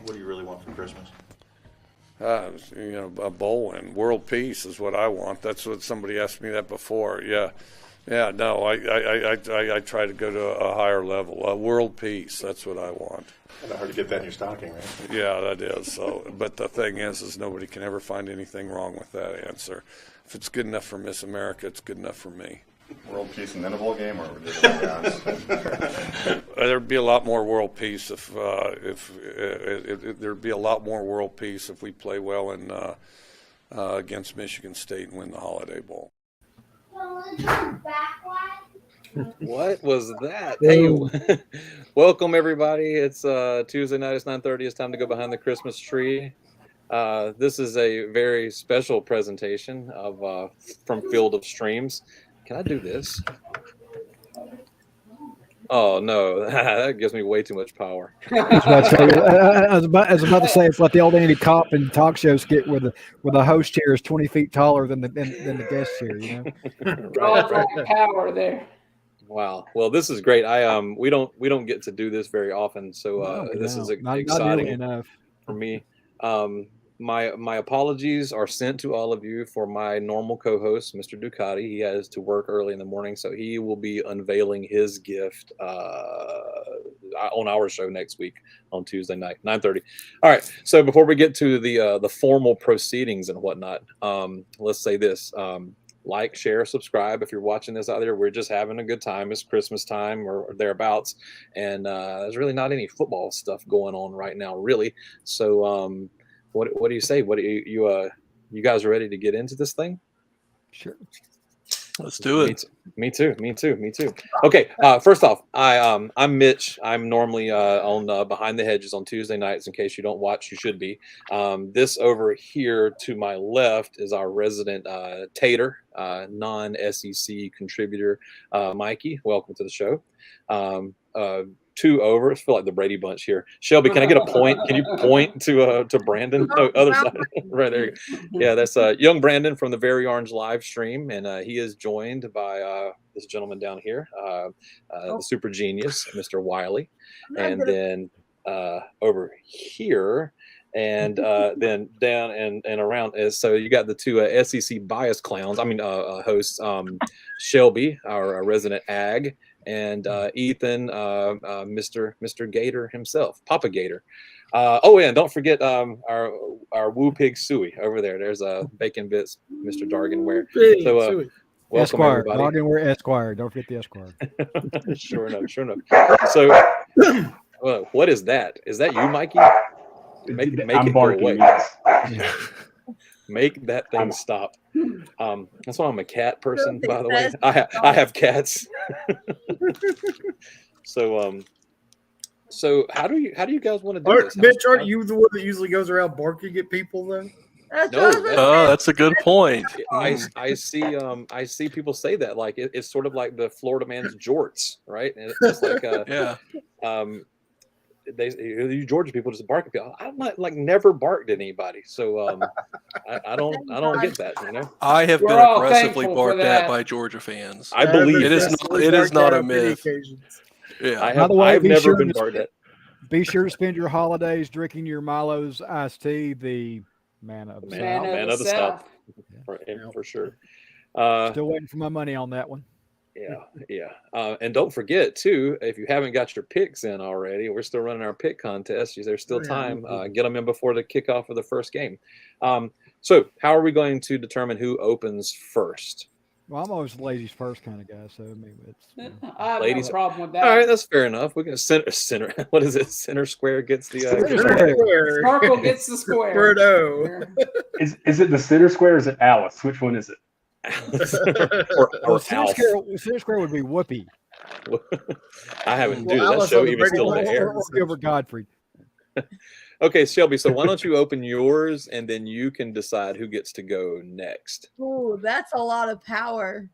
What do you really want for Christmas? A bowl win. World peace is what I want. That's what somebody asked me that before. Yeah. No, I try to go to a higher level. World peace. That's what I want. Kind of hard to get that in your stocking, right? Yeah, that is. So, but the thing is nobody can ever find anything wrong with that answer. If it's good enough for Miss America, it's good enough for me. World peace and then a bowl game, or would it There'd be a lot more world peace if there'd be a lot more world peace if we play well in against Michigan State and win the Holiday Bowl. What was that? Hey, welcome everybody. It's Tuesday night. It's 9:30. It's time to go behind the Christmas tree. This is a very special presentation of from Field of Streams. Can I do this? Oh no, that gives me way too much power. I was about to say it's like the old Andy Kaufman talk show skit where the host chair is 20 feet taller than the guest chair. You know, right. Power there. Wow. Well, this is great. We don't get to do this very often, so this is exciting enough for me. My apologies are sent to all of you for my normal co-host, Mr. Ducati. He has to work early in the morning, so he will be unveiling his gift on our show next week on Tuesday night, 9:30. All right. So before we get to the formal proceedings and whatnot, let's say this. Like, share, subscribe if you're watching this out there. We're just having a good time. It's Christmas time or thereabouts, and there's really not any football stuff going on right now, really. So. What do you say? What do you guys are ready to get into this thing? Sure. Let's do it. Me too. Okay. First off, I'm Mitch. I'm normally on Behind the Hedges on Tuesday nights. In case you don't watch, you should be. This over here to my left is our resident Tater, non-SEC contributor, Mikey. Welcome to the show. Two over. I feel like the Brady Bunch here. Shelby, can I get a point? Can you point to Brandon? No, other side. Right there. Yeah, that's young Brandon from the Very Orange live stream, and he is joined by this gentleman down here, the super genius, Mr. Wiley, and then over here. And then down and around is so you got the two SEC bias clowns. Hosts Shelby, our resident ag, and Ethan, Mr. Gator himself, Papa Gator. And don't forget our Woo Pig Suey over there. There's Bacon Bits, Mr. Darganware. So welcome Esquire, everybody. Darganware Esquire. Don't forget the Esquire. Sure enough. So what is that? Is that you, Mikey? Make I'm it barking, go away. yes. Make that thing stop. That's why I'm a cat person, by the way. I have cats. So how do you guys want to do this? Mitch, aren't you the one that usually goes around barking at people then? Oh, that's a good point. I see people say that like it's sort of like the Florida man's jorts, right? And it's like yeah. You Georgia people just bark at people. I'm not never barked at anybody, so I don't get that. You know, I have been aggressively barked at by Georgia fans. I believe it is not a myth. Yeah, I've never been barked at. Be sure to spend your holidays drinking your Milo's iced tea, the man of the South. For sure. Still waiting for my money on that one. Yeah. And don't forget, too, if you haven't got your picks in already, we're still running our pick contest. There's still time. Get them in before the kickoff of the first game. So how are we going to determine who opens first? Well, I'm always the ladies first kind of guy, so I mean, it's I have no problem with that. All right, that's fair enough. We're going to center. What is it? Center square gets the circle gets the square. Is it the center square or is it Alice? Which one is it? or center square would be Whoopi. I haven't. Dude, that show even still in the air. Or Gilbert Godfrey. Okay, Shelby. So why don't you open yours and then you can decide who gets to go next. Ooh, that's a lot of power.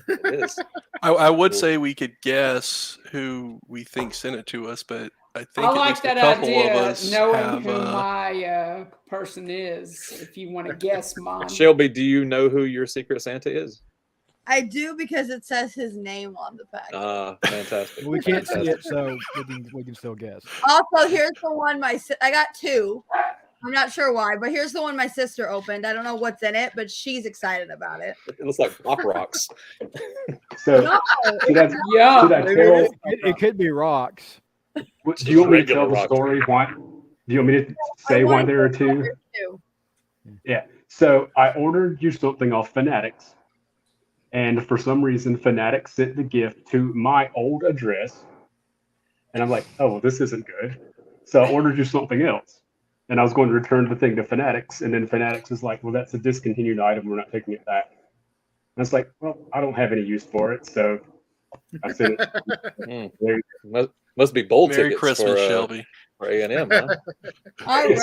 It is. I would say we could guess who we think sent it to us, but I think I like that idea, knowing who have, my person is. If you want to guess mine, Shelby, do you know who your Secret Santa is? I do because it says his name on the package. Fantastic. We can't see Fantastic. it, so we can still guess. Also, here's the one I got two. I'm not sure why, but here's the one my sister opened. I don't know what's in it, but she's excited about it. It looks like Pop Rocks. So, No, should I, Yeah. should I tell, It could be rocks. do you want me to regular tell the rocks. story? Why? Do you want me to say why there are two? Two. Yeah. So I ordered you something off Fanatics, and for some reason, Fanatics sent the gift to my old address, and I'm like, oh, well, this isn't good. So I ordered you something else, and I was going to return the thing to Fanatics, and then Fanatics is like, well, that's a discontinued item. We're not taking it back. And I was like, well, I don't have any use for it, so I sent it. There you Must be bowl Merry tickets Christmas, for, Shelby. for A&M, huh? All right.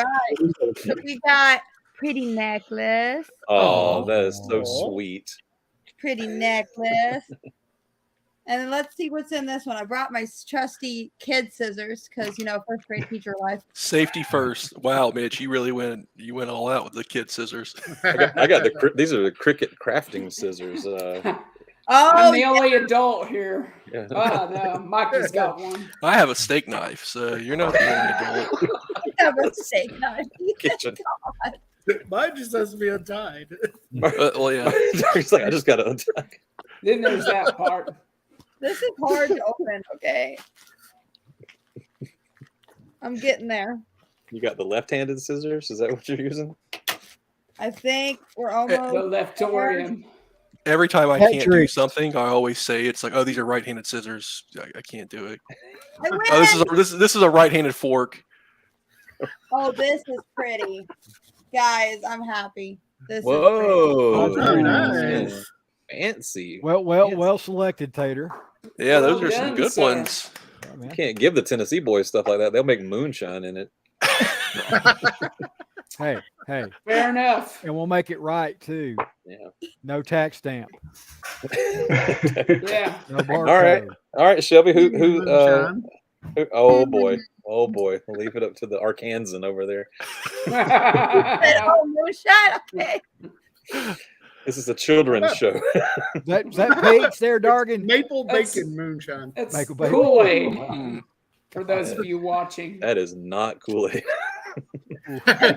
So we got pretty necklace, Oh, that is so Aw. sweet. pretty necklace. And then let's see what's in this one. I brought my trusty kid scissors because first grade teacher life. Safety first. Wow, Mitch, you really went all out with the kid scissors. I got these are the Cricut crafting scissors. I'm Oh, the only adult here. Yeah. Oh no, Mikey's got one. I have a steak knife, so you're not the only adult. I have a steak knife. Kitchen. Mine just has to be untied. Well, yeah. He's like, I just got to untie. Then there's that part. This is hard to open. Okay, I'm getting there. You got the left-handed scissors? Is that what you're using? I think we're The almost. leftorium. Every time I can't do Patrick. something, I always say it's like, oh, these are right-handed scissors. I can't do it. I win! Oh, this is a right-handed fork. Oh, this is pretty, guys. I'm happy. This is Whoa. Very nice. Fancy. Well selected, Tater. Yeah, those Well are some done, good sir. ones. Yeah, You man. can't give the Tennessee boys stuff like that. They'll make moonshine in it. Hey, Fair enough. and we'll make it right too. Yeah. No tax stamp. Yeah. No barcode. right. All right, Shelby. Who? Moonshine. Oh boy. Oh boy. We'll leave it up to the Arkansan over there. pretty. Oh, moonshine. Okay. This is a children's show. Is that Paige there, Dargan? Maple That's- bacon moonshine. It's Michael Bay. Kool-Aid Mm. for those of you watching. That is not Kool-Aid.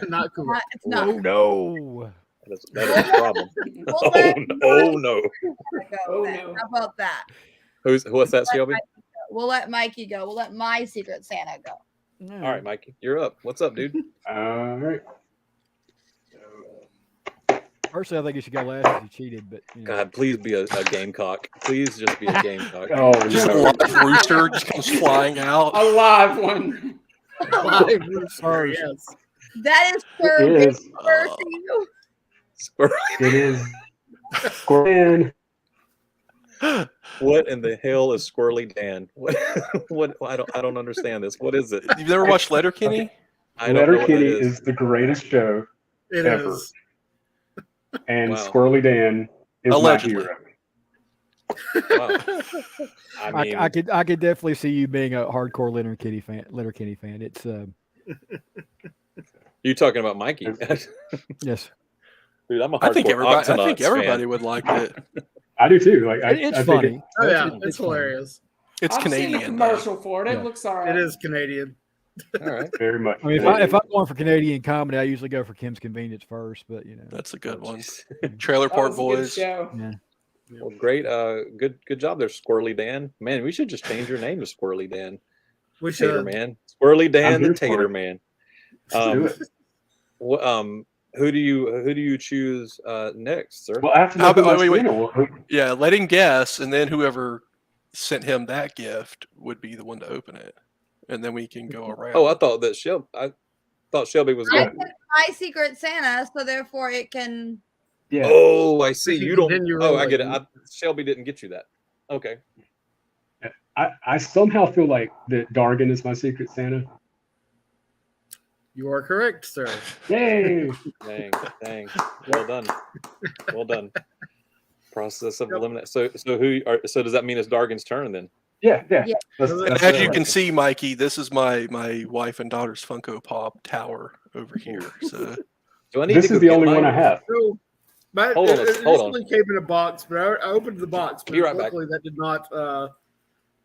Not cool. It's not. Oh no. That is a problem. We'll Oh, let no. Oh no. Go Oh, then. no. How about that? What's that, Let Shelby? Mikey go. We'll let Mikey go. We'll let my Secret Santa go. All right, Mikey, you're up. What's up, dude? All right. Personally, I think you should go last because you cheated, but God, please be a gamecock. Please just be a gamecock. Oh, Just a no. live rooster just comes flying out. A live one. Live rooster, First. yes. That is It Sir is. Big to you. Squirrel. It is. Squirrel. What in the hell is Squirrely Dan? What? I don't understand this. What is it? You've never watched Letterkenny? I don't know what that Letterkenny is. is the greatest show, It Ever. is. and Wow. Squirrely Dan is Allegedly. my hero. Wow. I mean, I could definitely see you being a hardcore Letterkenny fan. It's you talking about Mikey? yes, Dude, I'm a hardcore I think Octonauts everybody fan. would like it. I do too. Like it's I funny. think Oh yeah, It's it's funny. hilarious. It's I've seen a Canadian. though. commercial for it. It Yeah. looks all right. It is Canadian. All right. it's very much. I mean, if I'm going for Canadian comedy, I usually go for Kim's Convenience first, but That's a good one. Jeez. Trailer That Park was a good Boys. show. Well, great. Good job there, Squirrely Dan. Man, we should just change your name to Squirrely Dan. We Tater should. Man. Squirrely Dan I'm the here for Tater it. Man. Let's do it. Who do you choose next, sir? Well, after How the about- wait. who- Yeah, let him guess, and then whoever sent him that gift would be the one to open it, and then we can go around. Oh, I thought Shelby was I going. picked my Secret Santa, so therefore it can. Yeah. Oh, I see. You You don't. continue Oh, I get it. rolling. Shelby didn't get you that. Okay. I somehow feel like that Dargan is my Secret Santa. You are correct, sir. Yay! Dang. Well done. Well done. Process of Yep. eliminate. So so does that mean it's Dargan's turn then? Yeah. Yeah. That's As it. you can see, Mikey, this is my wife and daughter's Funko Pop tower over here. So Do I need This to is go the get only one mine? I have. So But Hold on, it hold on. initially came in a box, but I opened the box. But Be right back. luckily, that did not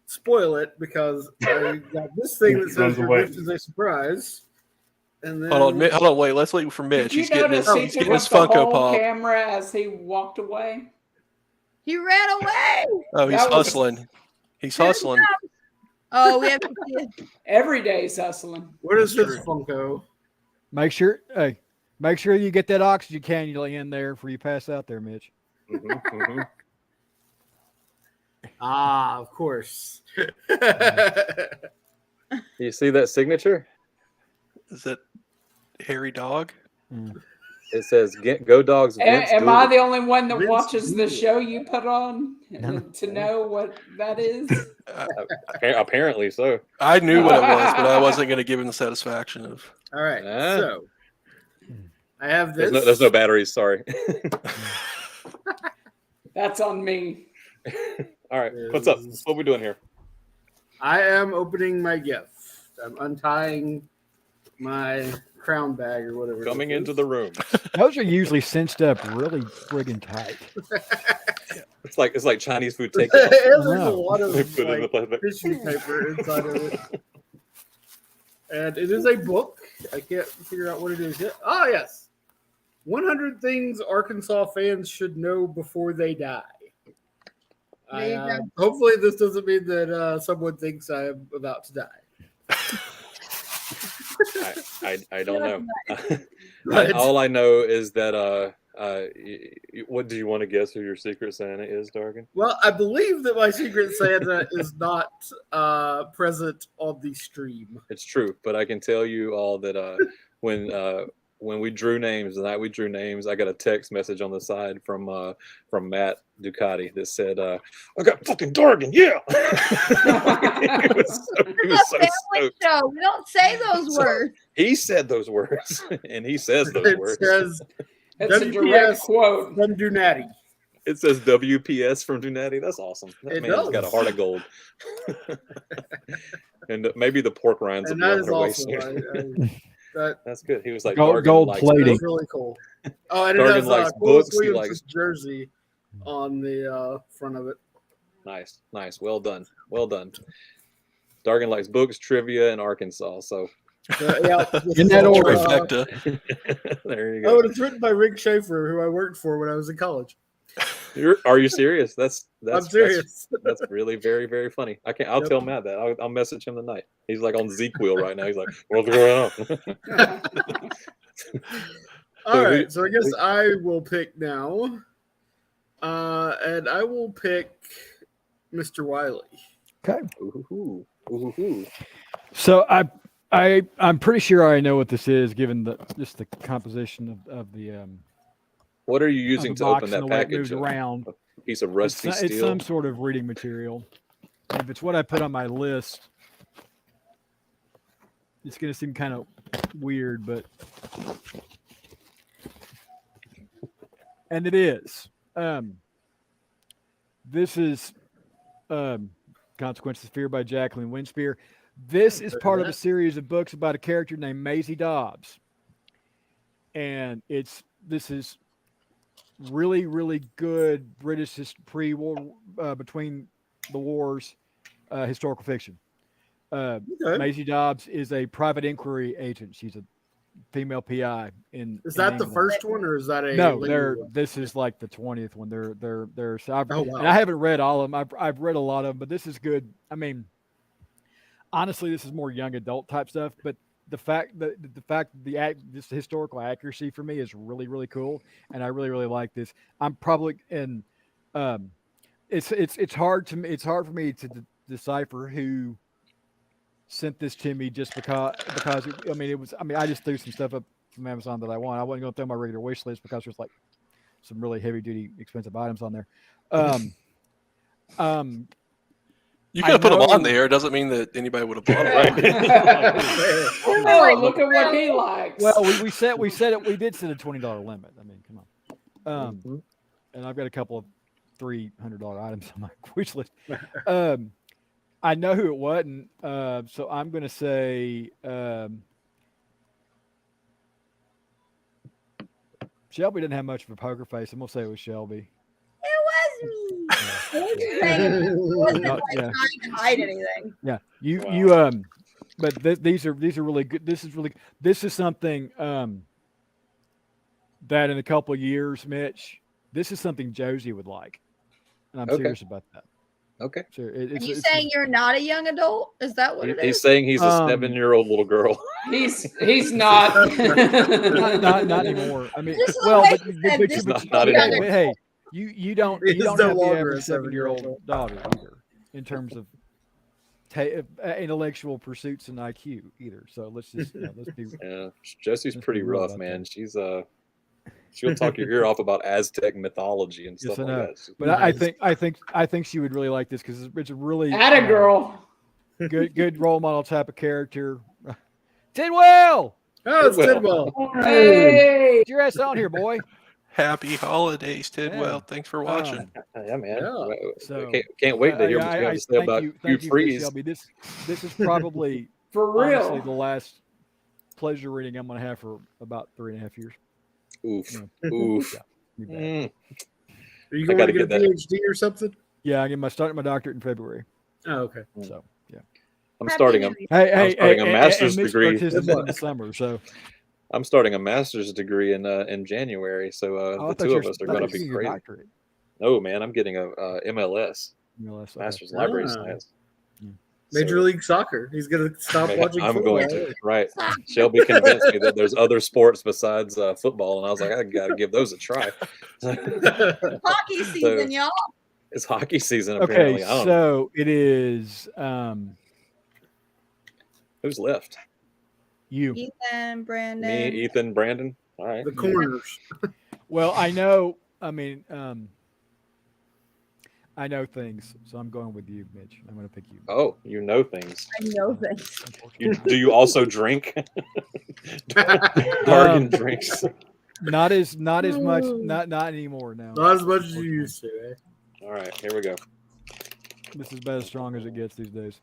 spoil it because I got this thing that It says runs your away. gift is a surprise. And then Hold on, wait. Let's wait for Mitch. Did you He's getting notice his, he he's took getting his up the Funko whole Pop. camera as he walked away? He ran away. Oh, he's That was- hustling. He's hustling. Oh, we have to see it. Every day's hustling. what is That's this Funko? Make sure you get that oxygen cannula in there before you pass out there, Mitch. Mhm, mhm. Ah, of course. You see that signature? Is that Hairy Dog? It says "Go Dogs." Vince Am I Dooley." the only one that Vince watches the Dooley. show you put on to know what that is? Apparently so. I knew what it was, but I wasn't going to give him the satisfaction of. All right, Ah. so I have this. There's no batteries. Sorry. That's on me. All right, what's up? What we doing here? I am opening my gift. I'm untying my crown bag or whatever. Coming it is. into the room. Those are usually cinched up really friggin' tight. It's like Chinese food takeout. There's a Wow. lot of They put it in the like, plastic. tissue paper inside of it. And it is a book. I can't figure out what it is yet. Oh, yes. 100 Things Arkansas Fans Should Know Before They Die. There you go. Hopefully, this doesn't mean that someone thinks I am about to die. I don't know. But All I know is that what do you want to guess who your secret Santa is, Dargan? well, I believe that my Secret Santa is not present on the stream. It's true, but I can tell you all that when we drew names, the night we drew names, I got a text message on the side from Matt Ducati that said, "I got fucking Dargan, yeah." he was so It's a family stoked. show. We don't say those So- words. He said those words, and he says those It words. says That's a WPS. direct quote. from Dunatti. It says WPS from Dunatti. That's awesome. That It man's got a does. heart of gold. And maybe the pork rinds will And be that on is their way awesome. soon. That That's good. He was like Gold- Dargan gold likes plating. That's books. really cool. Oh, and it Dargan has likes Cole books, he Williams' likes- jersey on the front of it. Nice. Well done. Dargan likes books, trivia, and Arkansas. So Yeah, this In is that all, order. Trifecta. there you Oh, go. and it's written by Rick Schaefer, who I worked for when I was in college. Are you serious? That's I'm serious. That's really very, very funny. I'll Yep. tell Matt that. I'll message him tonight. He's like on Zeke wheel right now. He's like, what's going on? All So right, so I guess I will pick now, and I will pick Mr. Wiley. Okay. Ooh, ooh. So I'm pretty sure I know what this is, given just the composition of the What are you of using the to box open and that the way it package? moves around. A piece of It's, rusty it's steel. some sort of reading material. If it's what I put on my list, it's going to seem kind of weird, but and it is. This is Consequences of Fear by Jacqueline Winspear. This is part of a series of books about a character named Maisie Dobbs, and this is really, really good British pre-war, between the wars, historical fiction. Okay. Maisie Dobbs is a private inquiry agent. She's a female PI in. Is in that the England. first one, or is that a No, later one? this is like the 20th one. They're so Oh, wow. and I haven't read all of them. I've read a lot of them, but this is good. I mean, honestly, this is more young adult type stuff, but the fact that this historical accuracy for me is really, really cool, and I really, really like this. I'm probably it's hard for me to decipher who sent this to me just because I just threw some stuff up from Amazon that I want. I wasn't going to throw my regular wish list because there's like some really heavy duty expensive items on there. You I could have put them know- on there. It doesn't mean that anybody would have bought it. Oh, look at what he likes. Well, we did set a $20 limit. I mean, come on. And I've got a couple of $300 items on my wish list. I know who it wasn't, so I'm going to say Shelby didn't have much of a poker face. I'm gonna say it was Shelby. It was me. I wasn't saying it wasn't No, like yeah. trying to hide anything. Yeah, you Wow. you but these are really good. This is something that in a couple of years, Mitch, this is something Josie would like, and I'm Okay. serious about that. Okay. Sure, Are you saying you're not a young adult? Is that what it He's is? saying he's a Um, 7-year-old little girl. He's not. not anymore. I mean, Just the well, way but, you but, said but, this but, is not hey, anymore. but hey, you don't He you is don't no have the longer average a 7-year-old. 7-year-old daughter either in terms of intellectual pursuits and IQ either. So let's just let's be Yeah, Josie's Let's pretty be real rough, about man. that. She's she'll talk your ear off about Aztec mythology and Yes, stuff I like know. that. But I think she would really like this because it's a really Atta girl. good role model type of character. Tidwell, Oh, it's Tidwell. Tidwell. Hey. get your ass on here, boy. Happy holidays, Tidwell. Yeah. Thanks for watching. Yeah, man. Yeah. So Can't wait to hear what you have to say about thank Hugh you, Freeze. Shelby. This is probably For honestly the real. last pleasure reading I'm going to have for about 3.5 years. Oof. Yeah. Oof. Be bad. Mm. Are you I going gotta to get a get that. PhD or something? Yeah, I get starting my doctorate in February. Oh, okay. So yeah. I'm Happy starting New a Year. Hey, starting a master's Mitch degree. starts his in the summer. So I'm starting a master's degree in January. So I the thought two you of were- us are I thought going to you be were getting crazy. your doctorate. No, man, I'm getting a MLS, You know, that's okay. Master's in Library Ah. Science. Major So- League Soccer. He's going to stop Man, watching I'm football. going to. Right. Shelby convinced me that there's other sports besides football, and I was like, I got to give those a try. Hockey season, y'all. It's hockey season, Okay, apparently. I don't know. so it is Who's left? you. Ethan, Brandon. Me, Ethan, Brandon. All right. The corners. Well, I know. I mean, I know things, so I'm going with you, Mitch. I'm going to pick you. Oh, you know things. I know things. Do you also drink? Bargain drinks. Not as much. Not anymore. No. Not as much as you used to, eh? All right, here we go. This is about as strong as it gets these days.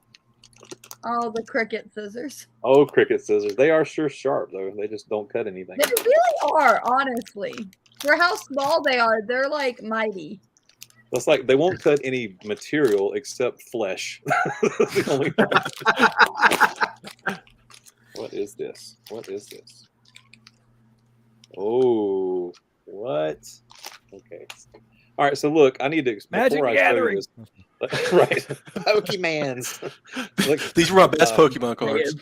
Oh, the cricket scissors. Oh, cricket scissors. They are sure sharp, though. They just don't cut anything. They really are, honestly. For how small they are, they're like mighty. It's like they won't cut any material except flesh. The only What is this? What is this? Oh, what? Okay. All right. So look, I need to Magic before I Gathering. show you this. Right, Pokemans. Look, These were my best um, Pokemon cards.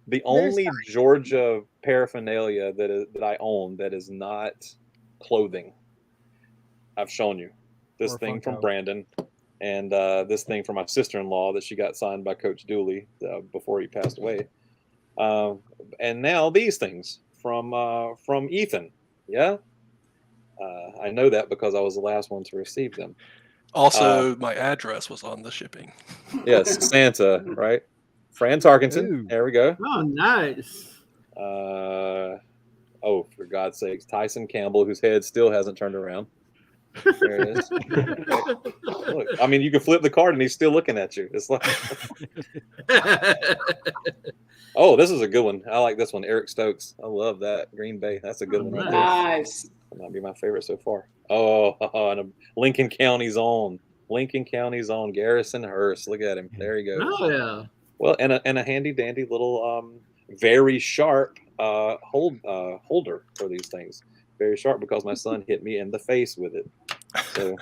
The only Georgia paraphernalia that I own that is not clothing, I've shown you. This Or thing from Funko. Brandon, and this thing from my sister-in-law that she got signed by Coach Dooley before he passed away. And now these things from Ethan. Yeah, I know that because I was the last one to receive them. Also, my address was on the shipping. Yes, Santa, right? Fran Tarkenton. Ooh. There we go. Oh, nice. Oh, for God's sakes, Tyson Campbell, whose head still hasn't turned around. There it is. Look, I mean, you can flip the card and he's still looking at you. It's like, oh, this is a good one. I like this one. Eric Stokes. I love that. Green Bay. That's a good one right there. Nice. That might be my favorite so far. Oh, and a Lincoln County's own. Lincoln County's own Garrison Hurst. Look at him. There he goes. Oh, yeah. Well, and a handy dandy little, very sharp holder for these things. Very sharp because my son hit me in the face with it. So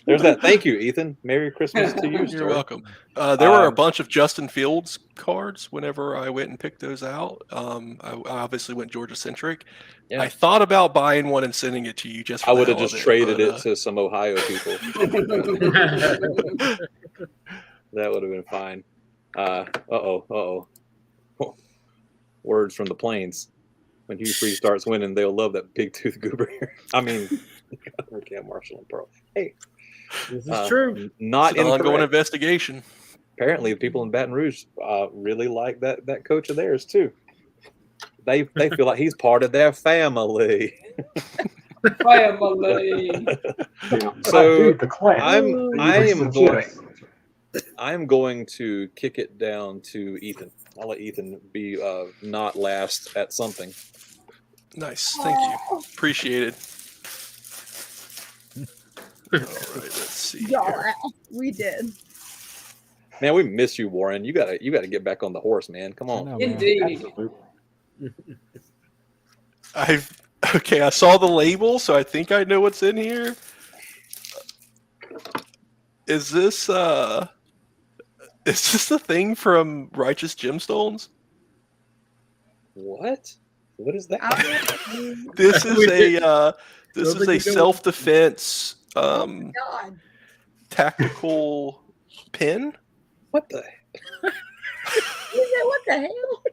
there's that. Thank you, Ethan. Merry Christmas to you, You're sir. welcome. There were a Um, bunch of Justin Fields cards whenever I went and picked those out. I obviously went Georgia centric. Yeah. I thought about buying one and sending it to you just for I the would have hell of just traded but, it to some Ohio people. That would have been fine. Words from the plains. When Hugh Freeze starts winning, they'll love that big tooth goober here. I mean, Cam Marshall and Pearl. Hey, This is true. not It's an ongoing incorrect. investigation. Apparently, the people in Baton Rouge really like that coach of theirs too. They feel like he's part of their family. Family. So Dude, the clan. I am going to kick it down to Ethan. I'll let Ethan be not last at something. Nice. Thank you. Appreciate it. All right, let's see. Here. We did. Man, we miss you, Warren. You gotta get back on the horse, man. Come I on. know, man. Indeed. I saw the label, so I think I know what's in here. Is this the thing from Righteous Gemstones? What? What is that? This is a self-defense God. tactical pin. What the? What the hell?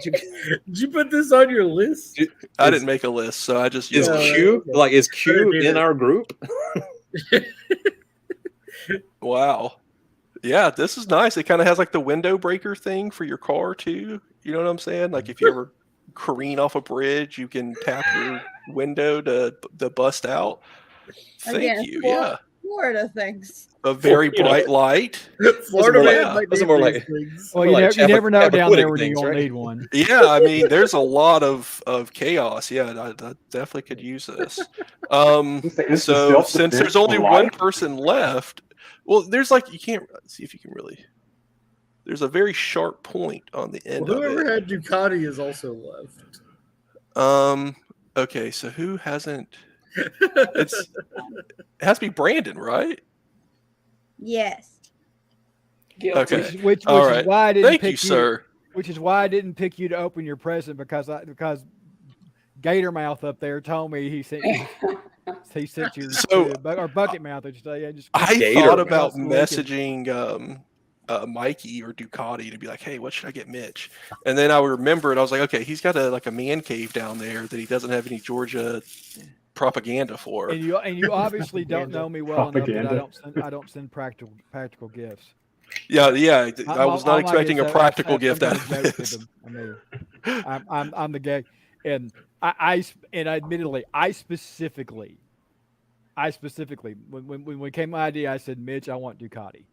Did you put this on your list? I didn't make a list, so I just Is used it. Q like is Q did in it. our group? Wow. Yeah, this is nice. It kind of has like the window breaker thing for your car too. You know what I'm saying? Like if you ever careen off a bridge, you can tap your window to bust out. Thank Again, you. Florida- Yeah. Florida things. A very You know. bright light. Florida more man like- might those are need more these like- things. Well, More like you never know down there Chappaquiddick when you things, won't right? need one. Yeah, I mean, there's a lot of chaos. Yeah, I definitely could use this. It's the So self-defense since there's only for one life. person left, well, there's like you can't see if you can really. There's a very sharp point on the end Well, of whoever it. had Ducati is also left. Okay, so who hasn't? It has to be Brandon, right? Yes. Guilty. Okay. Which All is right. why I didn't Thank pick you, sir. Which is why I didn't pick you to open your present because Gator Mouth up there told me he sent you So- or Bucket Mouth. I should say. I Gator thought Mouth. about Lincoln. messaging Mikey or Ducati to be like, "Hey, what should I get Mitch?" And then I remembered I was like, "Okay, he's got a man cave down there that he doesn't have any Georgia propaganda for." And you obviously don't know me well enough that Propaganda. I don't send practical gifts. Yeah. I was not All my expecting a gifts, practical I've gift out sometimes of joked with this. them. I mean, I'm the gay, and I admittedly I specifically when we came my idea I said, Mitch, I want Ducati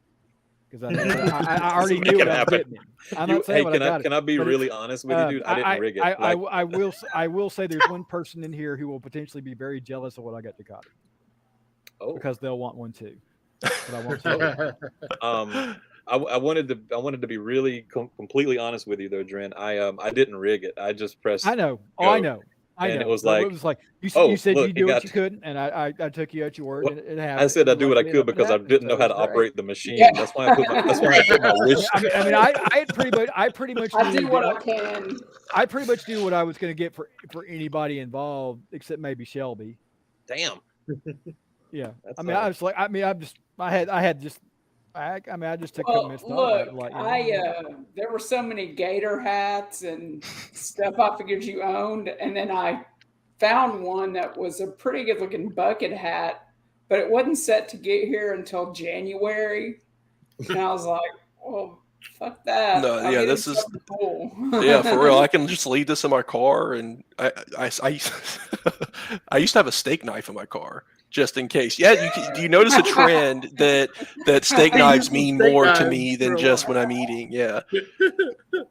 because I already Make knew it what I was happen. getting him. I'm not saying what I got. Can I be but really honest with you, dude? I didn't rig it. I will say there's one person in here who will potentially be very jealous of what I got Ducati oh, because they'll want one too. But I want to. I wanted to be really completely honest with you though, Dren. I didn't rig it. I just pressed. I know. Oh, go. I know. I And know. it was So like, it was like you, oh, you said look, you it do what got- you couldn't, and I took you at your word. Well, And it happened. I said I It was do what I like, could it because I happened, didn't so know how it to was great. operate the machine. Yeah. That's why I put my wish. I mean, I pretty much I knew do what I that- can. I pretty much knew what I was going to get for anybody involved except maybe Shelby. Damn. Yeah, That's I mean, I was like, I just took Well, missed look, off. Like, you know. there were so many gator hats and stuff I figured you owned, and then I found one that was a pretty good looking bucket hat, but it wasn't set to get here until January, and I was like, well, fuck that. No, I'll yeah, get this him is- something cool. Yeah, for real. I can just leave this in my car, and I I used to have a steak knife in my car just in case. Yeah, do you notice a trend that steak knives mean Steak more to knives me for than a just while. when I'm eating? Yeah,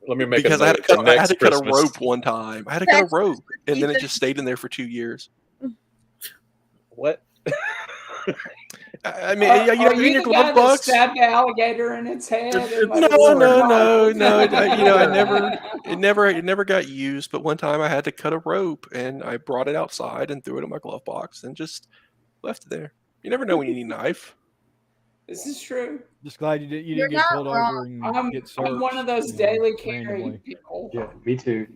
Let me make because a I had note to for cut, I had next to cut a Christmas. rope one time. I had to cut a rope, and then it just stayed in there for 2 years. What? I mean, Are you know, you in your the guy glove that box. stabbed the alligator in its head? and let No, it swim no, off? it never got used. But one time I had to cut a rope, and I brought it outside and threw it in my glove box, and just left it there. You never know when you need a knife. This is true. Just glad you didn't You're get not pulled wrong. over and I'm get searched. one of those you know, daily carry randomly. people. Yeah, me too.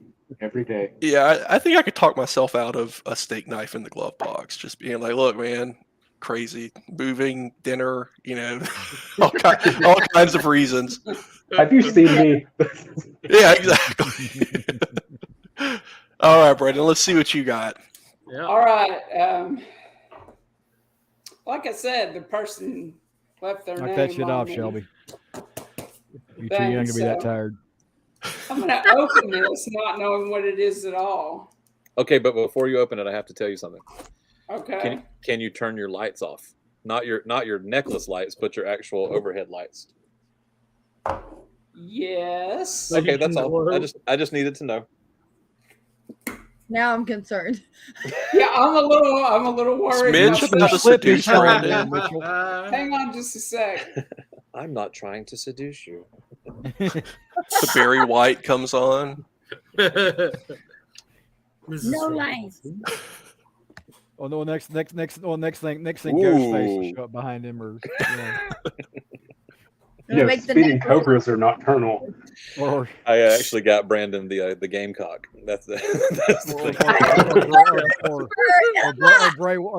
Every day. Yeah, I think I could talk myself out of a steak knife in the glove box. Just being like, look, man, crazy, moving, dinner, you know, all kinds of reasons. Have you seen me? Yeah, exactly. All right, Brandon, let's see what you got. Yeah. All right. Like I said, the person left their Knock name that shit on off, me. Shelby. You're too young to be that So- tired. I'm going to open this not knowing what it is at all. Okay, but before you open it, I have to tell you something. Okay. Can you turn your lights off? Not your necklace lights, but your actual overhead lights. Yes. Okay, that's can all. know. I just needed to know. Now I'm concerned. Yeah, I'm a little worried. Mitch about about to Slip his seduce hand Brandon. in, Mitchell. Hang on just a sec. I'm not trying to seduce you. The Barry White comes on. No lines. Oh no! Next thing, Ooh. Ghostface will show up behind him, or You know, Make the speeding necklace. cobras are nocturnal. or I actually got Brandon the gamecock. That's the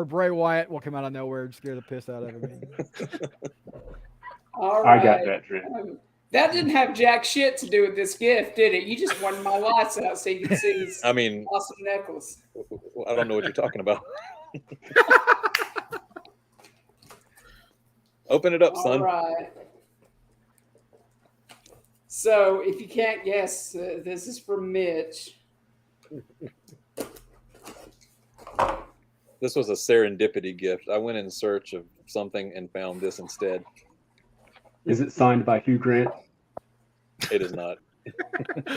Bray Wyatt will come out of nowhere and scare the piss out of him. All I right. got that, Trent. That didn't have jack shit to do with this gift, did it? You just wanted my lights out so you could see this I mean, awesome necklace. I don't know what you're talking about. Open it up, All son. right. So, if you can't guess, this is from Mitch. This was a serendipity gift. I went in search of something and found this instead. Is it signed by Hugh Grant It is not.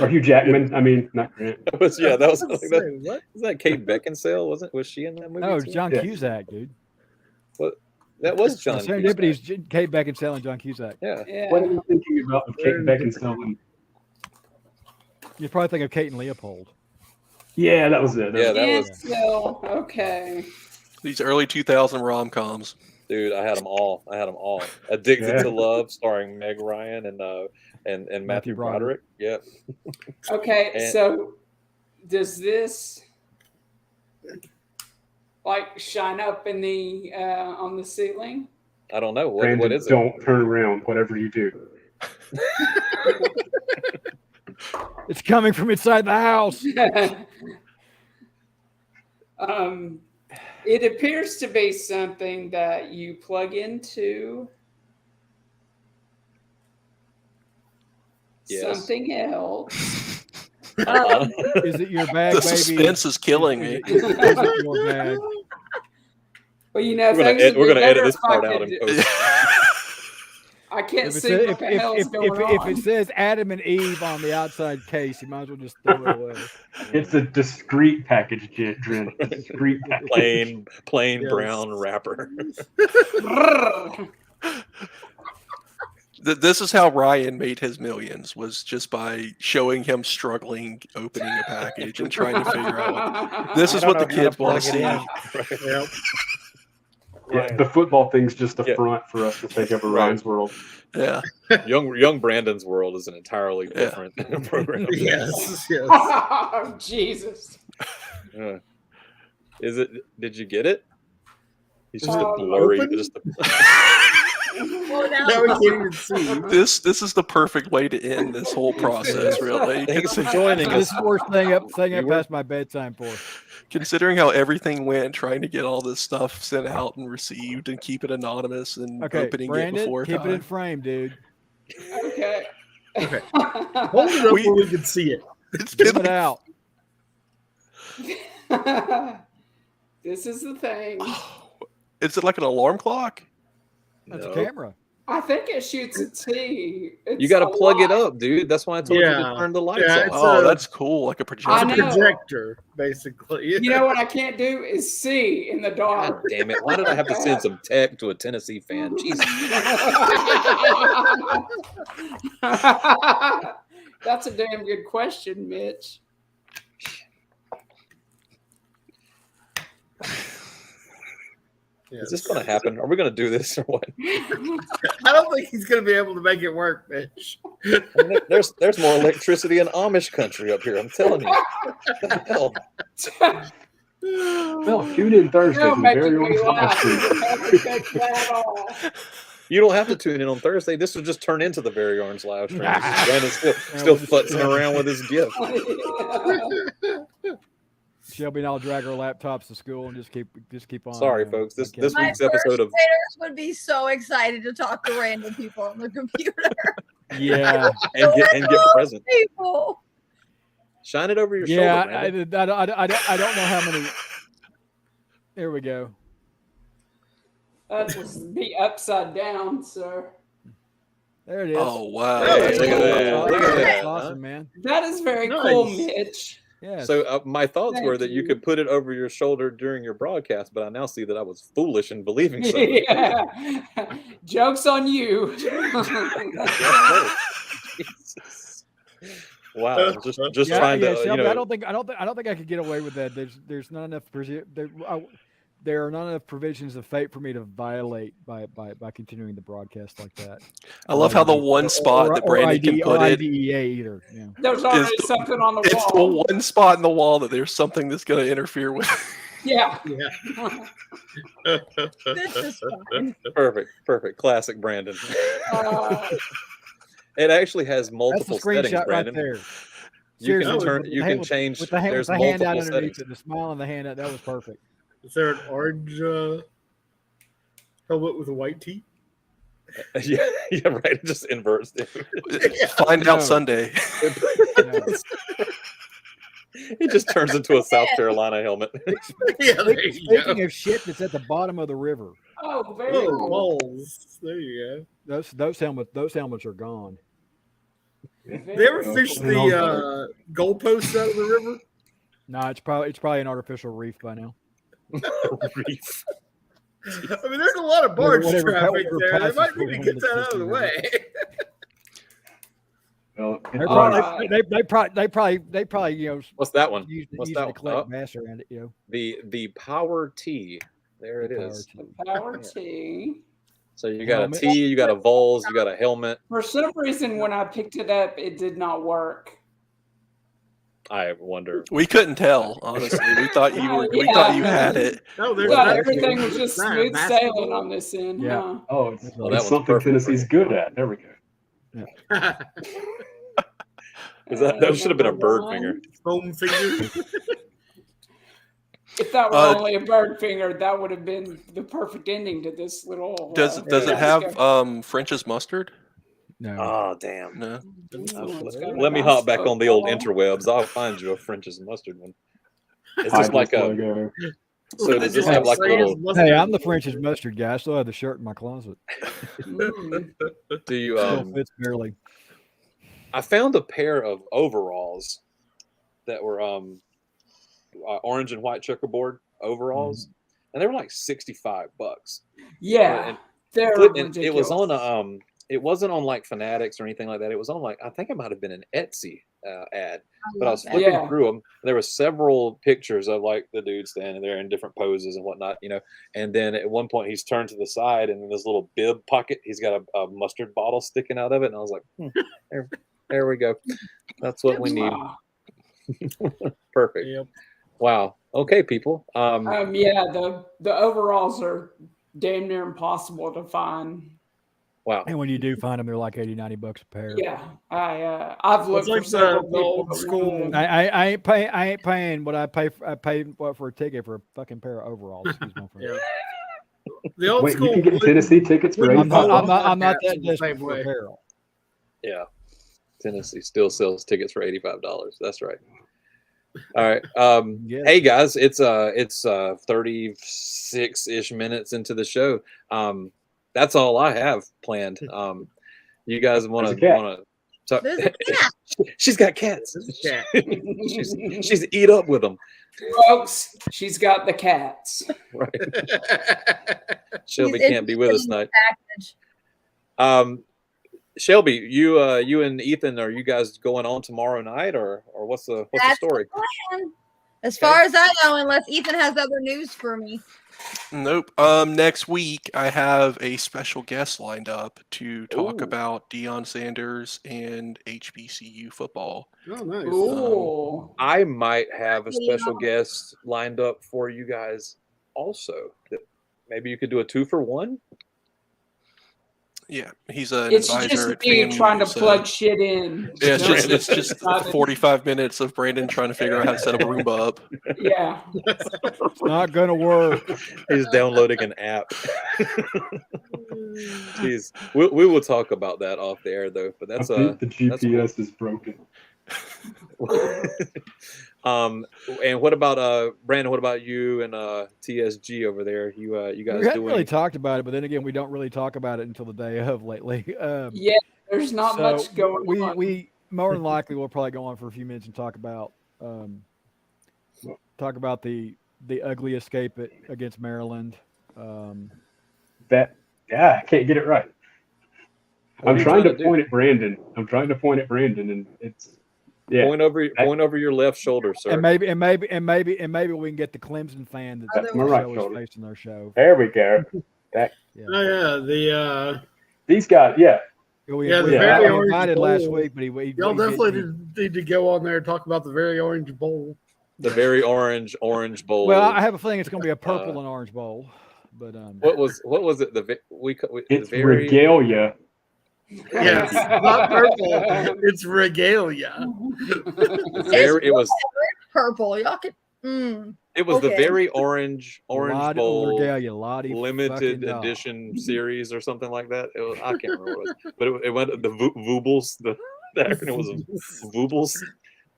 or Hugh Jackman? I mean, not Grant. That was that was like that. Say, what? Was that Kate Beckinsale? Was she in that movie? No, it's too? John Yeah. Cusack, dude. That was John. Serendipity Cusack. is Kate Beckinsale and John Cusack. Yeah. Yeah. What are you thinking about with Kate Beckinsale? And, You probably think of Kate and Leopold. yeah, that was it. Yeah, that was Still, okay. These early 2000 rom-coms. dude. I had them all. Addicted Yeah. to Love, starring Meg Ryan and Matthew Broderick. Yep. Okay, And- so does this like shine up in the on the ceiling? I don't know what Brandon, is it. don't turn around, whatever you do. It's coming from inside the house. It appears to be something that you plug into Yes. something else. Is it your bag, The baby? suspense is killing me. Is it your bag? Well, you know, We're gonna things would we're be gonna edit better this if I part out could and do- post. I can't If it, see says, what the hell is going if on. it says Adam and Eve on the outside case, you might as well just throw it away. It's a discreet package, Dren. Discreet package. plain Yes. brown wrapper. This is how Ryan made his millions, was just by showing him struggling opening a package and trying to figure out. This is what the kids want to see. Yep. Yeah, the football thing's just a Yeah. front for us to take over Right. Ryan's world. Yeah. young Brandon's world is an entirely Yeah. different program. Yes. Yes. Oh, Jesus. Yeah. Is it? Did you get it? He's just a Um, blurry. open? Just a, Well, now Now we can't even see. This is the perfect way to end this whole process, really. thanks for joining This us. is the worst thing up You were- past my bedtime for. Considering how everything went, trying to get all this stuff sent out and received and keep it anonymous and Okay, opening it Brandon, before keep it in time. frame, dude. Okay. Okay. Hold it up We- where we can see it. It's Give been it out. This is the thing. Is it like an alarm clock? That's No. a camera. I think it shoots a T. You got to It's a plug it light. up, dude. That's why I told you Yeah. to turn the lights Yeah, off. it's Oh, a- that's cool. Like a It's I a projector. know. projector, basically. You know what I can't do is see in the God dark. damn it! Why did I have to send some tech to a Tennessee fan? Jesus. That's a damn good question, Mitch. Is this going to happen? Are we going to do this or what? I don't think he's going to be able to make it work, Mitch. I mean, there's more electricity in Amish country up here. I'm telling you. What the hell? Well, tune in Thursday You're for the making very me own live laugh. stream. I haven't touched that at all. You don't have to tune in on Thursday. This will just turn into the Very Orange live stream. Brandon's still we'll just- futzing around with his gift. Shelby and I'll drag our laptops to school and just keep on. Sorry, folks. This okay. this my week's first episode of graders would be so excited to talk to random people on the computer. Yeah, and get present. People. Shine it over your yeah. shoulder, I Brandon. don't know how many. There we go. That would be upside down, sir. There it is. Oh wow. Hey, look at that. Oh, Look at that's that. awesome, man. That is very cool, Nice. Mitch. Yes. So my thoughts Thank were that you you. could put it over your shoulder during your broadcast, but I now see that I was foolish in believing so. Yeah. Joke's on you. Jesus. Wow, just yeah, trying yeah, to, Shelby, I don't think I could get away with that. There's not enough there are not enough provisions of fate for me to violate by continuing the broadcast like that. I love how the one spot that Brandon can put it IDEA either. Yeah. There's already something on the it's the wall. one spot in the wall that there's something that's going to interfere with. Yeah. This is fun. Perfect, classic Brandon. Uh, It actually has That's the multiple settings, screenshot right Brandon. there. You Seriously, can turn, with you the can hand- change. with the hand, There's with the handout multiple underneath settings. it, the smile and the handout. That was perfect. Is there an orange helmet with a white tee? yeah, right. It just inverts. Find No. out Sunday. No. It just turns into a South Carolina helmet. Yeah, there you Speaking go. of shit that's at the bottom of the river, oh, very Oh, cool. balls. There you go. those helmets are gone. They ever fish the goalposts out of the river? No, it's probably an artificial reef by now. Reef. I mean, there's a lot of barge Whatever- traffic whatever there. They passes might for need to him get in that the out of the system. way. Well, They it's probably, they probably What's that one? used What's it that to one? collect Oh, bass around it. the Power T. There it The is. Power T. So you got a Helmet. T, you got a Vols, you got a helmet. For some reason, when I picked it up, it did not work. I wonder. We couldn't tell, honestly. We thought we thought you had it. No, I there's thought not. everything was just Not smooth basketball. sailing on this end. Yeah. Huh? oh, it's, Well, that it's one's something perfect. Tennessee's good at. There we go. That should have been a bird Number finger. one. Foam finger. If that were Uh, only a bird finger, that would have been the perfect ending to this little. Does it have discussion. French's mustard? No. Oh damn. No. Ooh, it's got a Let me nice hop back on the old football. interwebs. I'll find you a French's mustard one. Is Hide this like this a? logo. So does this have like a little? Hey, I'm the French's mustard guy. I still have the shirt in my closet. Mm. Do you? Still fits barely. I found a pair of overalls that were orange and white checkerboard overalls, and they were like $65. Yeah, And they're and it was on ridiculous. it wasn't on like Fanatics or anything like that. It was on like, I think it might have been an Etsy ad, but I was love flipping Yeah. through them. There were several pictures of like the dude standing there in different poses and whatnot, and then at one point he's turned to the side and in this little bib pocket, he's got a mustard bottle sticking out of it. And I was like, there we go. That's what we need. Wow. Perfect. Yep. Wow. Okay, people. Yeah, the overalls are damn near impossible to find. Wow. And when you do find them, they're like $80-$90 a pair. Yeah, I've It's looked like for several the people old that school. wanted them. I ain't paying what I pay. I paid what for a ticket for a fucking pair of overalls. Excuse my French. Yeah. The old Wait, school. you can get Tennessee tickets for wooden I'm not. pole I'm not. I'm not hats that the same desperate for way. apparel. Yeah. Tennessee still sells tickets for $85. That's right. All right. Yeah. Hey guys, it's 36-ish minutes into the show. That's all I have planned. You guys want There's a cat. to talk? There's a cat. She's got cats. cat. she's eat up with them. Folks, she's got the cats. Right. Shelby He's can't be with us interested in tonight. the package. Shelby, you and Ethan, are you guys going on tomorrow night, or what's the That's story? plan. As far as I know, unless Ethan has other news for me. Nope. Next week I have a special guest lined up to talk Ooh. about Deion Sanders and HBCU football. Oh, nice. Ooh. I might have a Yeah. special guest lined up for you guys also. That maybe you could do a 2-for-1. Yeah, he's an It's advisor just at me FAMU, trying to so- plug shit in. Yeah, it's No, just not- 45 minutes of Brandon trying to figure out how to set a Roomba up. Yeah. It's not gonna work. He's downloading an app. Jeez, we will talk about that off the air though. But I that's think the that's cool. GPS is broken. And what about Brandon? What about you and TSG over there? You guys We haven't doing? really talked about it, but then again, we don't really talk about it until the day of lately. Yeah, there's not so much going on. We more than likely will probably go on for a few minutes and talk about Talk about the ugly escape against Maryland. That I can't get it right. What I'm are you trying to do? point at Brandon. And it's Point over your left shoulder, sir. And maybe we can get the Clemson fan that That's my right is shoulder. facing our show. There we go. Oh yeah, the These guys, yeah. We, Yeah, the we Very invited Orange last Bowl. week, but y'all definitely need to go on there and talk about the Very Orange Bowl. The very orange bowl. Well, I have a feeling it's going to be a purple and orange bowl. But what was it? It's the very regalia. Yes, not purple. It's regalia. it was Purple. Y'all can. it was the Okay. very orange bowl limited fucking edition series or something like that. It was, I can't remember what it was, but it went the Voobles. The acronym was Voobles.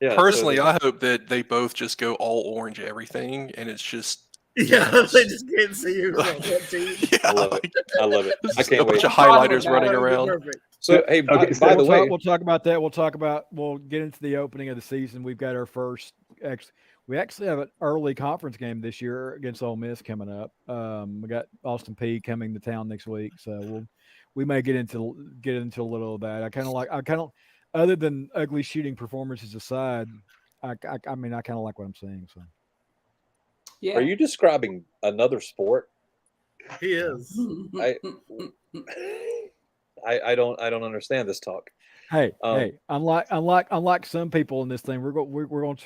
Yeah. Personally, I hope that they both just go all orange everything, and it's just Yeah, they just can't see you. I love it. I love it. I a can't bunch wait. of highlighters running around. Perfect. So hey, Okay, by the way, we'll talk about that. We'll get into the opening of the season. We've got our first. We actually have an early conference game this year against Ole Miss coming up. We got Austin Peay coming to town next week, so we may get into a little of that. I kind of other than ugly shooting performances aside, I mean I kind of like what I'm seeing. So Yeah. are you describing another sport? He is. I don't understand this talk. hey, unlike some people in this thing, we're going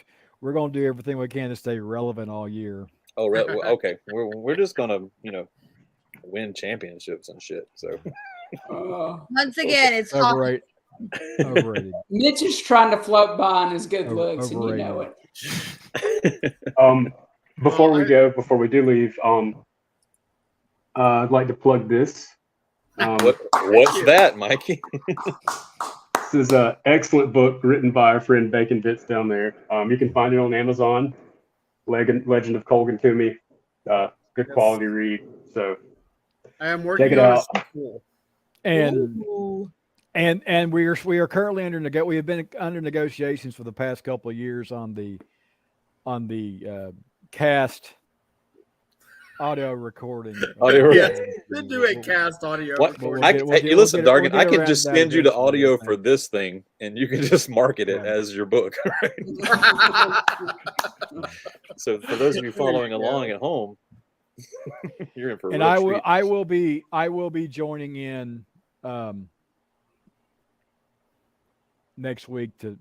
to do everything we can to stay relevant all year. Oh, okay. We're just gonna win championships and shit. So Once again, it's hockey. Overrated. Mitch is trying to float by on his good looks, and you know it. Before we do leave, I'd like to plug this. what's that, Mikey? This is an excellent book written by our friend Bacon Bits down there. You can find it on Amazon. Legend of Colgan Toomey. Good quality read. So I am working check it on out. a sequel. And we are currently we have been under negotiations for the past couple of years on the cast audio recording. Yes, they do a cast audio. What? recording. You listen, Dargan. we'll I get can around just to that send you the eventually, audio I for think. this thing, and you can just market it Yeah. as your book. Right? So for those of you following along at home, you're in for a And real I treat. will be joining in next week to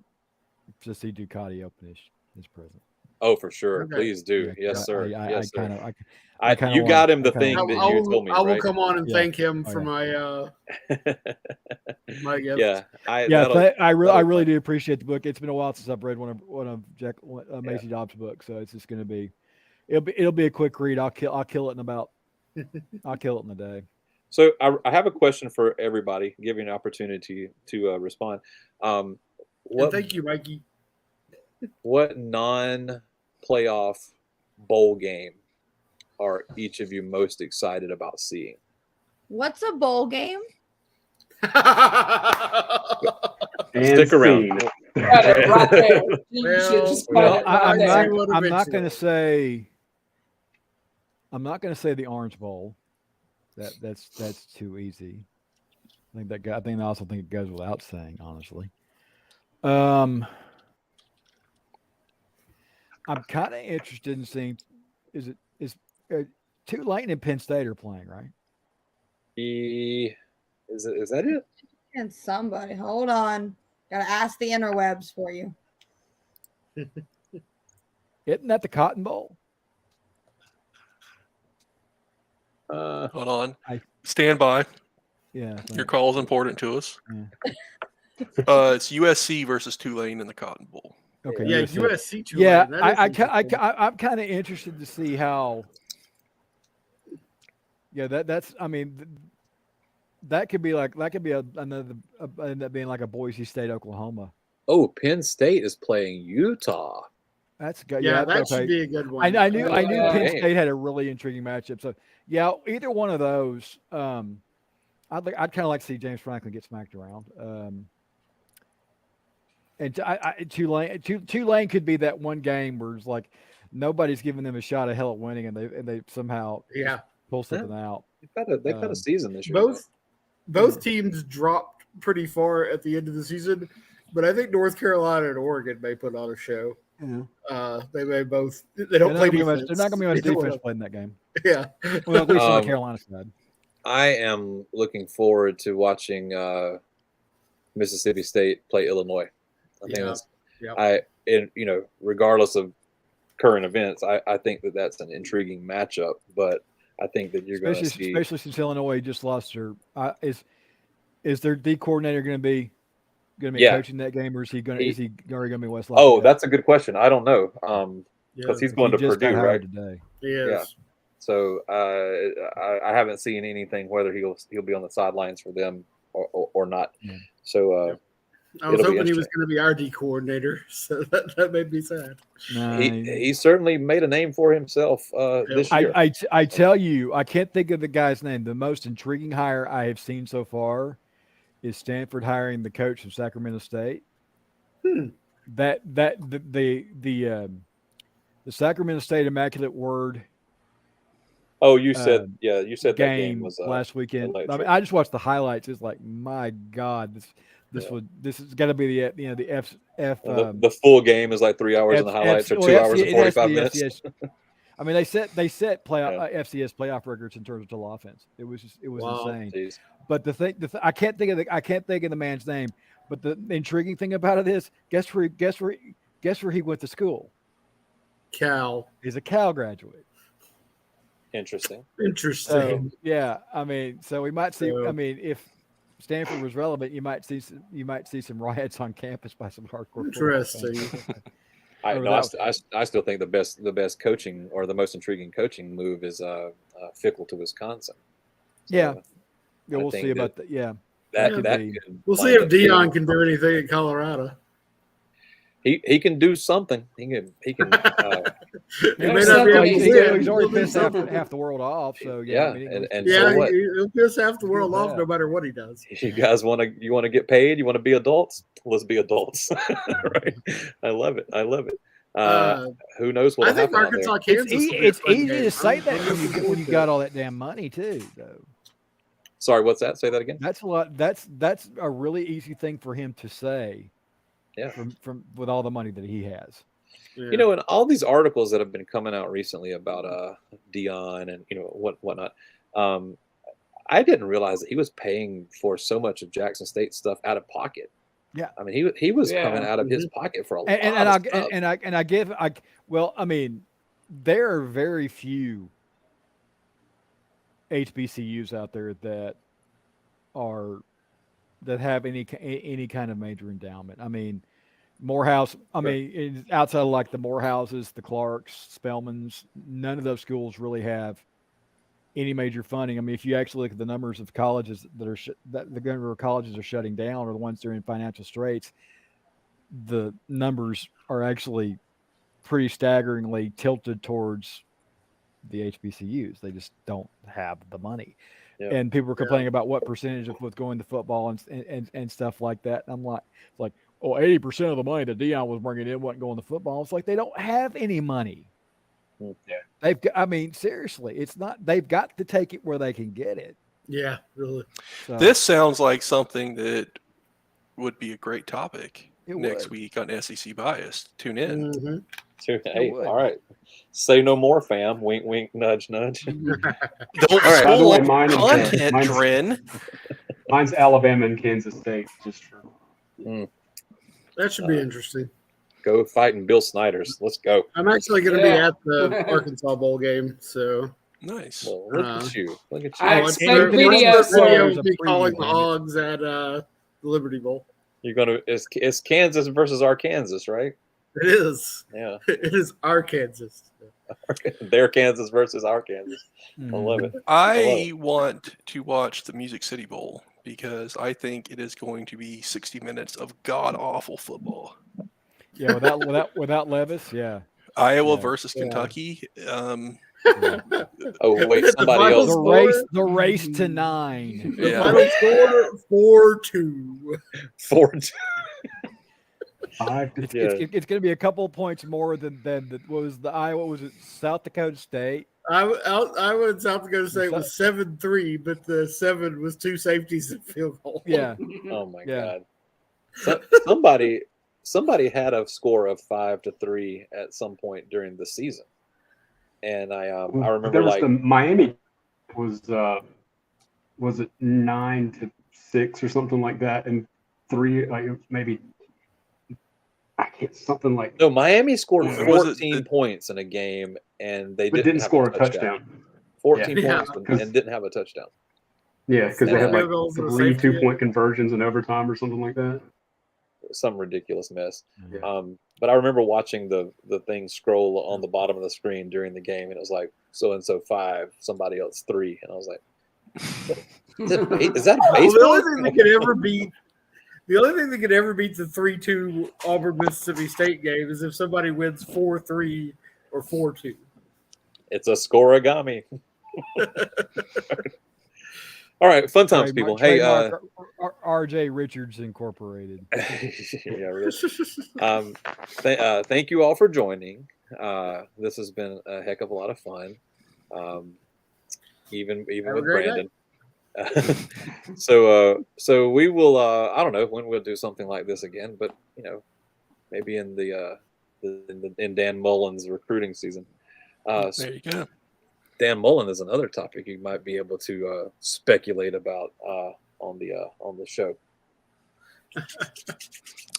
see Ducati open his present. Oh, for sure. Okay. Please do. Yeah, Yes, sir. Yes, sir. I kinda You want- got him the I kinda thing want- that I you will, told me, I will right? come on and Yeah. thank him Oh, for yeah. my gift. Yeah, I that'll- really do appreciate the book. It's been a while since I've read one of Macy Dobbs' books, so it's just going to be it'll be a quick read. I'll kill it in about I'll kill it in a day. So I have a question for everybody. Give you an opportunity to respond. And What thank you, Mikey. what non-playoff bowl game are each of you most excited about seeing? What's a bowl game? And Stick around. scene. Got it right there. You should Well, just put Well, it right there. I'm not going to say the Orange Bowl. That's too easy. I also think it goes without saying, honestly. I'm kind of interested in seeing is Tulane and Penn State are playing, right? Is that it? And somebody, hold on. Gotta ask the interwebs for you. Isn't that the Cotton Bowl? Hold on. I- Stand by. Yeah. Your call is important to us. It's USC versus Tulane in the Cotton Bowl. Okay. Yeah, USC. USC. Tulane. Yeah, That is interesting. I'm kind of interested to see how. Yeah, that's. I mean, that could be another end up being like a Boise State, Oklahoma. Oh, Penn State is playing Utah. That's good. Yeah, Yeah, that okay. should be a good one. I knew Yeah. Penn Okay. State had a really intriguing matchup. So yeah, either one of those. I'd kind of like to see James Franklin get smacked around. And Tulane could be that one game where it's like nobody's giving them a shot at hell at winning, and they somehow Yeah. pull something out. They've had a season this year. Both teams dropped pretty far at the end of the season, but I think North Carolina and Oregon may put on a show. They may both. They don't play defense. They're not going to be much Either defense one. playing that game. Yeah. Well, at least on the Carolina side. I am looking forward to watching Mississippi State play Illinois. I think regardless of current events, I think that's an intriguing matchup. But I think that you're going to see, especially since Illinois just lost their is their D coordinator going to be coaching that game, or is he already going to be West Lafayette? Oh, that's a good question. I don't know. Because he's going to just Purdue, got right? hired today. Yes. Yeah. So I haven't seen anything whether he'll be on the sidelines for them or not. Yeah. So I was hoping he was going to be our D coordinator, so that made me sad. No, he certainly made a name for himself this year. I tell you, I can't think of the guy's name. The most intriguing hire I have seen so far is Stanford hiring the coach of Sacramento State. The Sacramento State Immaculate Word. Oh, you said that game was last weekend. I mean, I just watched the highlights. It's like, my God, this is got to be the full game is like 3 hours and the highlights are 2 hours and 45 minutes. I mean, they set playoff FCS playoff records in terms of total offense. It was insane. Geez. But I can't think of the man's name. But the intriguing thing about it is, guess where he went to school? Cal. He's a Cal graduate. Interesting. So, yeah, I mean, so we might see. I mean, if Stanford was relevant, you might see some riots on campus by some hardcore. Interesting. I still think the best coaching or the most intriguing coaching move is Fickle to Wisconsin. So we'll see about that. Yeah, we'll see if Dion can do anything in Colorado. He can do something. He can. He may not be able to win. He's already pissed half the world off. So he'll piss half the world off no matter what he does. You guys want to get paid? You want to be adults? Let's be adults. Right? I love it. Who knows what? I think Arkansas, Kansas. It's easy to say that when you got all that damn money too, though. Sorry, what's that? Say that again. That's a lot. That's a really easy thing for him to say. Yeah. From with all the money that he has. Yeah. You know, and all these articles that have been coming out recently about Dion and whatnot, I didn't realize that he was paying for so much of Jackson State stuff out of pocket. Yeah, I mean he was coming out of his pocket for a lot of stuff. I mean, there are very few HBCUs out there that have any kind of major endowment. I mean, Morehouse. I mean, outside of like the Morehouses, the Clarks, Spelmans, none of those schools really have any major funding. I mean, if you actually look at the numbers of colleges the colleges are shutting down, or the ones that are in financial straits, the numbers are actually pretty staggeringly tilted towards the HBCUs. They just don't have the money. Yeah. And people were complaining about what percentage of what's going to football and stuff like that. And I'm like, 80% of the money that Dion was bringing in wasn't going to football. It's like they don't have any money. Yeah, seriously, it's not. They've got to take it where they can get it. Yeah, really. So, this sounds like something that would be a great topic next week on SEC Bias. Tune in. Mm-hmm. Hey, all right. Say no more, fam. Wink, wink, nudge, nudge. Don't spoil content, Dren. Mine's Alabama and Kansas State. Just for that should be interesting. Go fighting Bill Snyder's. Let's go. I'm actually going to be at the Arkansas bowl game, so nice. Well, look at you. Look at you. I expect videos. Will be calling the Hogs at the Liberty Bowl. You're gonna. It's Kansas versus Arkansas, right? It is. Yeah. It is Arkansas. Their Kansas versus Arkansas. I love it. I want to watch the Music City Bowl because I think it is going to be 60 minutes of god awful football. Yeah, without Levis, yeah. Iowa versus Kentucky. Oh wait, somebody else. The race to 9. The final score 4-2. 4-2. 5 to It's going to be a couple of points more than what was the Iowa? Was it South Dakota State? I would South Dakota State was 7-3, but the 7 was 2 safeties and field goal. Yeah. Oh my Yeah. God! Somebody had a score of 5-3 at some point during the season, and I remember there was like the Miami was it 9-6 or something like that, and 3 like maybe I can't something like. no Miami scored Was it 14 points in a game, and they But didn't didn't score a touchdown. touchdown. 14 Yeah. points and didn't have a touchdown. Yeah, because they had like Field goals and a 3 safety. 2-point conversions in overtime or something like that. Some ridiculous mess. Yeah. But I remember watching the thing scroll on the bottom of the screen during the game, and it was like so and so 5, somebody else 3, and I was like, is that Well, the baseball? only thing that could ever beat the 3-2 Auburn Mississippi State game is if somebody wins 4-3 or 4-2. It's a scoreagami. All right, fun times, people. Hey, Trademark R.J. Richards Incorporated. yeah, really. Thank you all for joining. This has been a heck of a lot of fun, even Have a with great Brandon. So we will. I don't know when we'll do something like this again, but maybe in in Dan Mullen's recruiting season. There you go. Dan Mullen is another topic you might be able to speculate about on the show.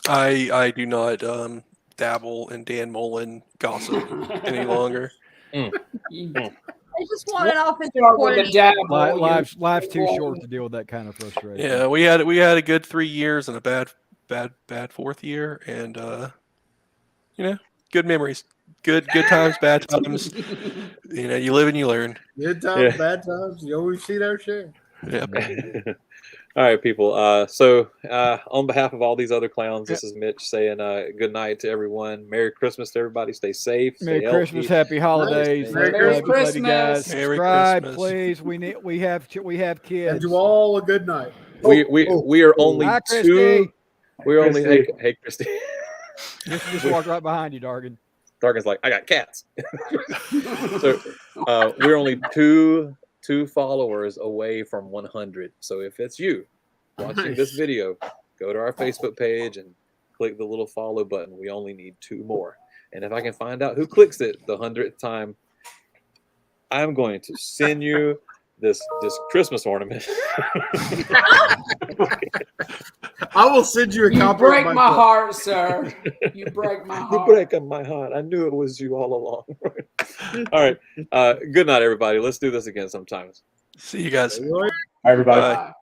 I do not dabble in Dan Mullen gossip any longer. I just want it off his Start with recording. the dabble. Life's too short to deal with that kind of frustration. Yeah, we had a good 3 years and a bad fourth year, and good memories, good times, bad times. You live and you learn. Good times, bad times. You always see our share. Yeah. All right, people. So on behalf of all these other clowns, this is Mitch saying good night to everyone. Merry Christmas to everybody. Stay safe. Merry stay Christmas, healthy. happy holidays. Merry Love you, Christmas. guys. Merry Subscribe, Christmas. please. We have And kids. to all a good night. We are only Hi, two. Christy. We're only Christy. hey Christy. Just walked right behind you, Dargan. Dargan's like, I got cats. So we're only two followers away from 100. So if it's you watching this video, go to our Facebook page and click the little follow button. We only need 2 more. And if I can find out who clicks it the 100th time, I'm going to send you this Christmas ornament. I will send you a You copy. break of my book. heart, sir. You break my You heart. break my heart. I knew it was you all along. All right. Good night, everybody. Let's do this again sometimes. See you guys. Hi, everybody. Bye. Bye.